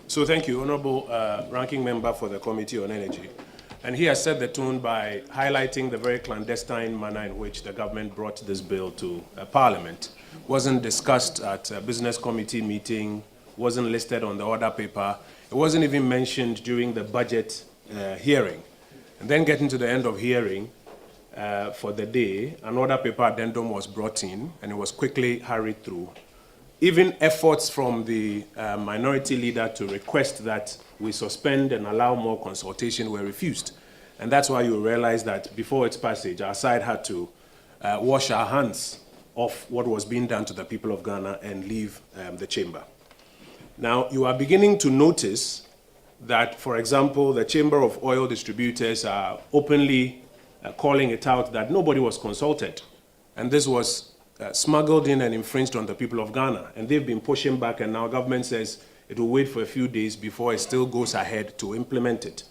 So thank you, Honorable Ranking Member for the Committee on Energy. And he has set the tone by highlighting the very clandestine manner in which the government brought this bill to Parliament. Wasn't discussed at a business committee meeting, wasn't listed on the order paper, it wasn't even mentioned during the budget hearing. And then getting to the end of hearing for the day, an order paper addendum was brought in and it was quickly hurried through. Even efforts from the minority leader to request that we suspend and allow more consultation were refused. And that's why you realize that before its passage, our side had to wash our hands of what was being done to the people of Ghana and leave the chamber. Now, you are beginning to notice that, for example, the Chamber of Oil Distributors are openly calling it out that nobody was consulted. And this was smuggled in and infringed on the people of Ghana. And they've been pushing back, and now government says it will wait for a few days before it still goes ahead to implement it.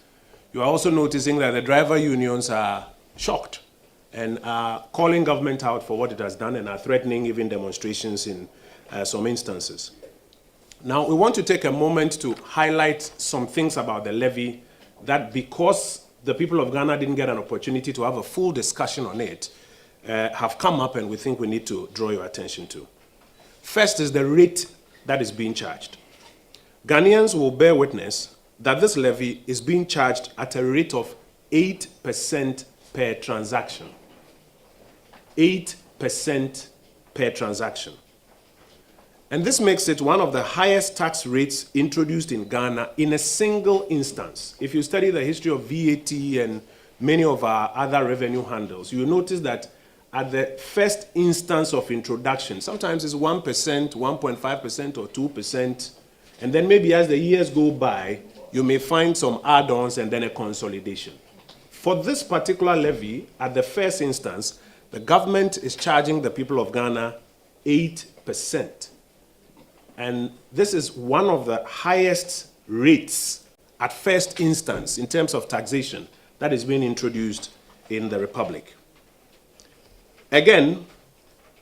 You are also noticing that the driver unions are shocked and are calling government out for what it has done and are threatening even demonstrations in some instances. Now, we want to take a moment to highlight some things about the levy that, because the people of Ghana didn't get an opportunity to have a full discussion on it, have come up and we think we need to draw your attention to. First is the rate that is being charged. Ghanaians will bear witness that this levy is being charged at a rate of 8% per transaction. 8% per transaction. And this makes it one of the highest tax rates introduced in Ghana in a single instance. If you study the history of VAT and many of our other revenue handles, you will notice that at the first instance of introduction, sometimes it's 1%, 1.5%, or 2%, and then maybe as the years go by, you may find some add-ons and then a consolidation. For this particular levy, at the first instance, the government is charging the people of Ghana 8%. And this is one of the highest rates at first instance in terms of taxation that is being introduced in the Republic. Again,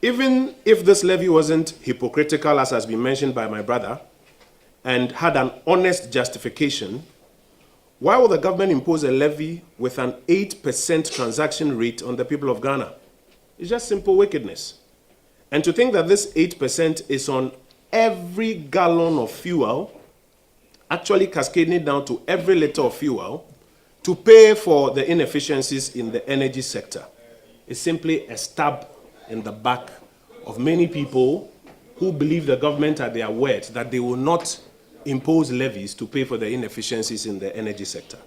even if this levy wasn't hypocritical, as has been mentioned by my brother, and had an honest justification, why will the government impose a levy with an 8% transaction rate on the people of Ghana? It's just simple wickedness. And to think that this 8% is on every gallon of fuel, actually cascading down to every liter of fuel, to pay for the inefficiencies in the energy sector, is simply a stab in the back of many people who believe the government at their word that they will not impose levies to pay for the inefficiencies in the energy sector.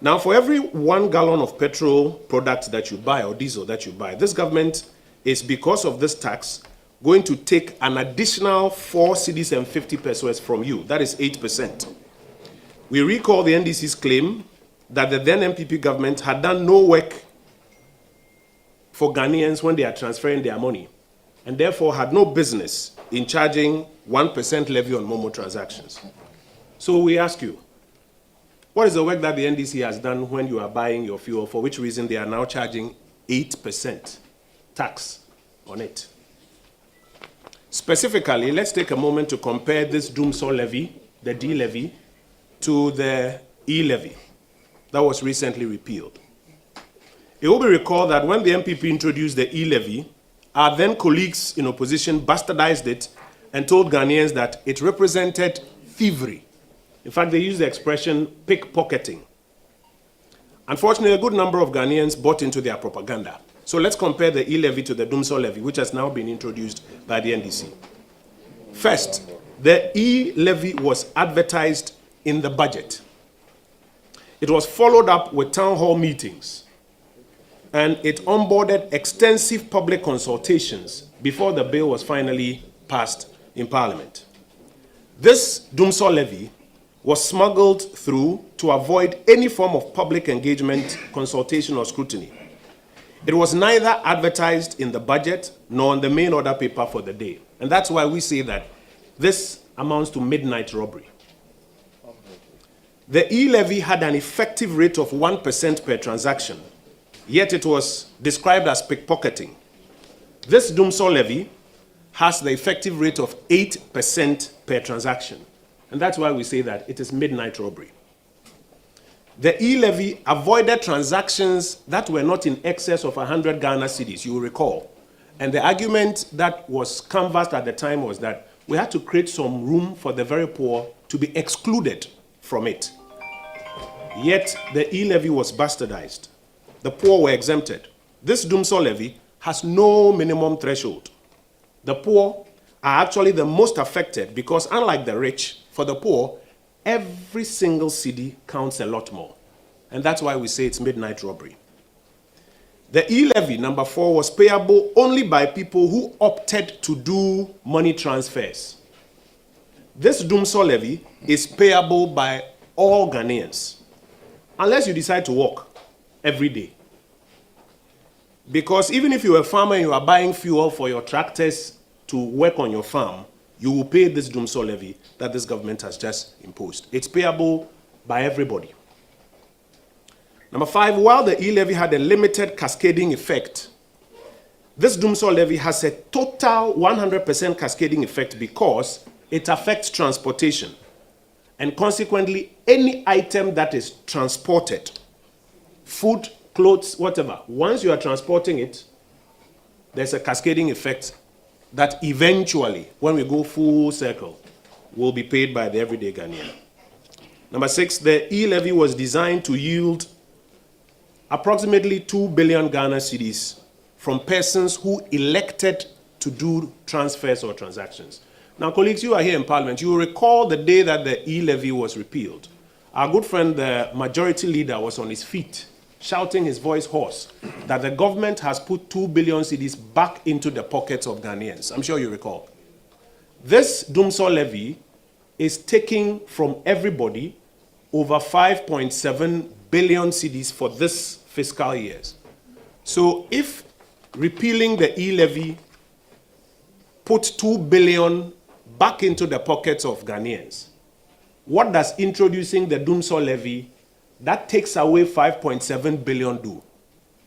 Now, for every 1 gallon of petrol product that you buy or diesel that you buy, this government is, because of this tax, going to take an additional 4 cedis and 50 pesos from you. That is 8%. We recall the NDC's claim that the then MPP government had done no work for Ghanaians when they are transferring their money, and therefore had no business in charging 1% levy on Momo transactions. So we ask you, what is the work that the NDC has done when you are buying your fuel, for which reason they are now charging 8% tax on it? Specifically, let's take a moment to compare this Dumsor levy, the D levy, to the E-Levy that was recently repealed. It will be recalled that when the MPP introduced the E-Levy, our then colleagues in opposition bastardized it and told Ghanaians that it represented thievery. In fact, they used the expression pickpocketing. Unfortunately, a good number of Ghanaians bought into their propaganda. So let's compare the E-Levy to the Dumsor levy, which has now been introduced by the NDC. First, the E-Levy was advertised in the budget. It was followed up with town hall meetings, and it onboarded extensive public consultations before the bill was finally passed in Parliament. This Dumsor levy was smuggled through to avoid any form of public engagement, consultation, or scrutiny. It was neither advertised in the budget nor on the main order paper for the day. And that's why we say that this amounts to midnight robbery. The E-Levy had an effective rate of 1% per transaction, yet it was described as pickpocketing. This Dumsor levy has the effective rate of 8% per transaction, And that's why we say that it is midnight robbery. The E-Levy avoided transactions that were not in excess of 100 Ghana cedis, you will recall. And the argument that was canvassed at the time was that we had to create some room for the very poor to be excluded from it. Yet the E-Levy was bastardized. The poor were exempted. This Dumsor levy has no minimum threshold. The poor are actually the most affected because, unlike the rich, for the poor, every single cedi counts a lot more. And that's why we say it's midnight robbery. The E-Levy, number 4, was payable only by people who opted to do money transfers. This Dumsor levy is payable by all Ghanaians, unless you decide to work every day. Because even if you're a farmer and you are buying fuel for your tractors to work on your farm, you will pay this Dumsor levy that this government has just imposed. It's payable by everybody. Number 5, while the E-Levy had a limited cascading effect, this Dumsor levy has a total 100% cascading effect because it affects transportation. And consequently, any item that is transported, food, clothes, whatever, once you are transporting it, there's a cascading effect that eventually, when we go full circle, will be paid by the everyday Ghanaian. Number 6, the E-Levy was designed to yield approximately 2 billion Ghana cedis from persons who elected to do transfers or transactions. Now, colleagues, you are here in Parliament. You will recall the day that the E-Levy was repealed. Our good friend, the majority leader, was on his feet, shouting his voice hoarse that the government has put 2 billion cedis back into the pockets of Ghanaians. I'm sure you recall. This Dumsor levy is taking from everybody over 5.7 billion cedis for this fiscal year. So if repealing the E-Levy put 2 billion back into the pockets of Ghanaians, what does introducing the Dumsor levy that takes away 5.7 billion do?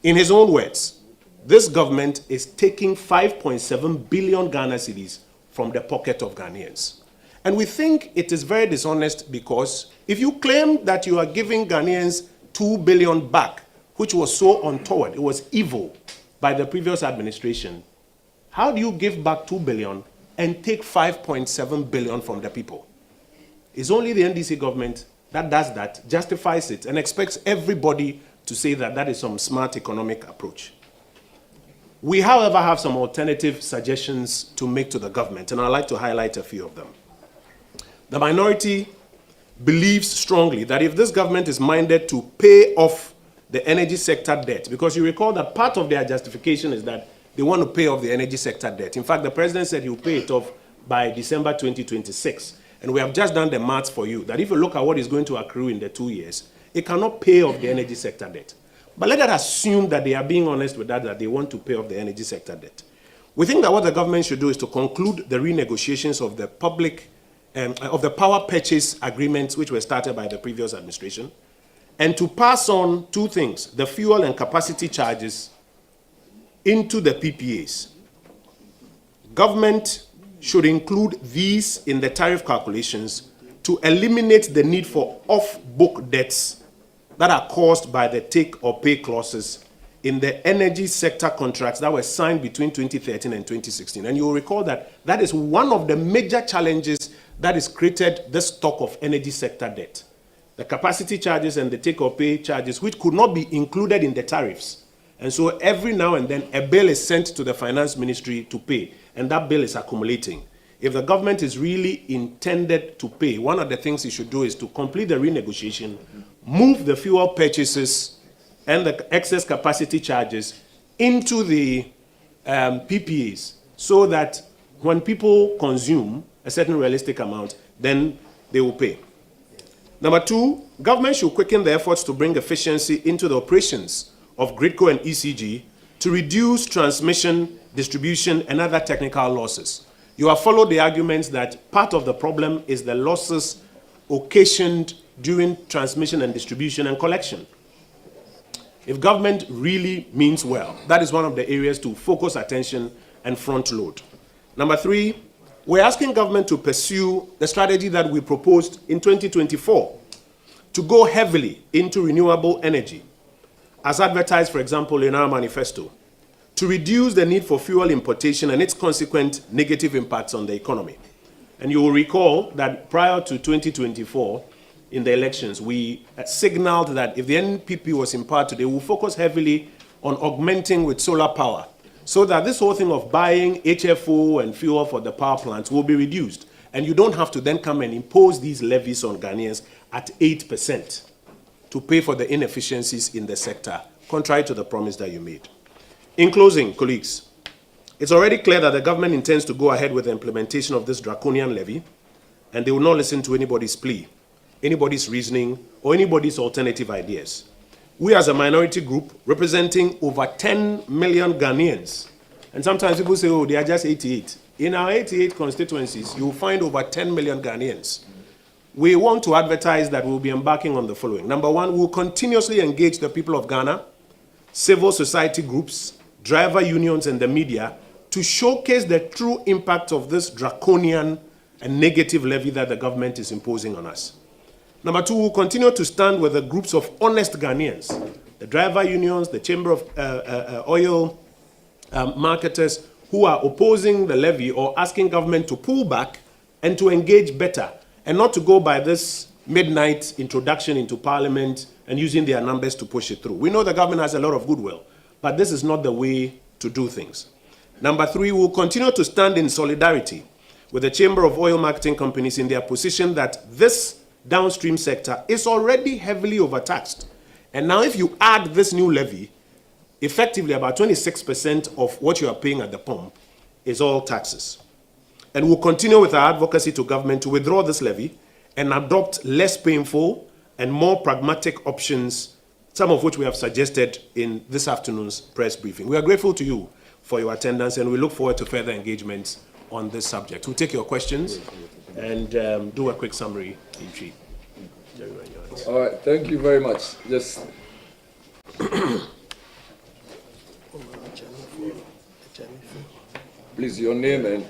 In his own words, this government is taking 5.7 billion Ghana cedis from the pocket of Ghanaians. And we think it is very dishonest because if you claim that you are giving Ghanaians 2 billion back, which was so untoward, it was evil by the previous administration, how do you give back 2 billion and take 5.7 billion from the people? It's only the NDC government that does that, justifies it, and expects everybody to say that that is some smart economic approach. We, however, have some alternative suggestions to make to the government, and I'd like to highlight a few of them. The minority believes strongly that if this government is minded to pay off the energy sector debt, because you recall that part of their justification is that they want to pay off the energy sector debt. In fact, the president said he will pay it off by December 2026. And we have just done the maths for you, that if you look at what is going to accrue in the 2 years, it cannot pay off the energy sector debt. But let us assume that they are being honest with that they want to pay off the energy sector debt. We think that what the government should do is to conclude the renegotiations of the of the power purchase agreements which were started by the previous administration, and to pass on 2 things, the fuel and capacity charges into the PPAs. Government should include these in the tariff calculations to eliminate the need for off-book debts that are caused by the take or pay clauses in the energy sector contracts that were signed between 2013 and 2016. And you will recall that that is one of the major challenges that has created the stock of energy sector debt. The capacity charges and the take or pay charges, which could not be included in the tariffs. And so every now and then a bill is sent to the finance ministry to pay, and that bill is accumulating. If the government is really intended to pay, one of the things it should do is to complete the renegotiation, move the fuel purchases and the excess capacity charges into the PPAs, so that when people consume a certain realistic amount, then they will pay. Number 2, government should quicken the efforts to bring efficiency into the operations of GRIDCO and ECG to reduce transmission, distribution, and other technical losses. You have followed the arguments that part of the problem is the losses occasioned during transmission and distribution and collection. If government really means well, that is one of the areas to focus attention and front load. Number 3, we're asking government to pursue the strategy that we proposed in 2024 to go heavily into renewable energy, as advertised, for example, in our manifesto, to reduce the need for fuel importation and its consequent negative impacts on the economy. And you will recall that prior to 2024, in the elections, we signaled that if the NPP was in power today, we'll focus heavily on augmenting with solar power, so that this whole thing of buying HFO and fuel for the power plants will be reduced. And you don't have to then come and impose these levies on Ghanaians at 8% to pay for the inefficiencies in the sector, contrary to the promise that you made. In closing, colleagues, it's already clear that the government intends to go ahead with the implementation of this draconian levy, and they will not listen to anybody's plea, anybody's reasoning, or anybody's alternative ideas. We as a minority group representing over 10 million Ghanaians, and sometimes people say, oh, they are just 88. In our 88 constituencies, you will find over 10 million Ghanaians. We want to advertise that we'll be embarking on the following. Number one, we'll continuously engage the people of Ghana, civil society groups, driver unions, and the media to showcase the true impact of this draconian and negative levy that the government is imposing on us. Number two, we'll continue to stand with the groups of honest Ghanaians, the driver unions, the Chamber of Oil marketers, who are opposing the levy or asking government to pull back and to engage better, and not to go by this midnight introduction into Parliament and using their numbers to push it through. We know the government has a lot of goodwill, but this is not the way to do things. Number three, we'll continue to stand in solidarity with the Chamber of Oil Marketing Companies in their position that this downstream sector is already heavily overtaxed. And now if you add this new levy, effectively about 26% of what you are paying at the pump is all taxes. And we'll continue with our advocacy to government to withdraw this levy and adopt less painful and more pragmatic options, some of which we have suggested in this afternoon's press briefing. We are grateful to you for your attendance, and we look forward to further engagements on this subject. We'll take your questions and do a quick summary in chief. All right, thank you very much. Just please, your name and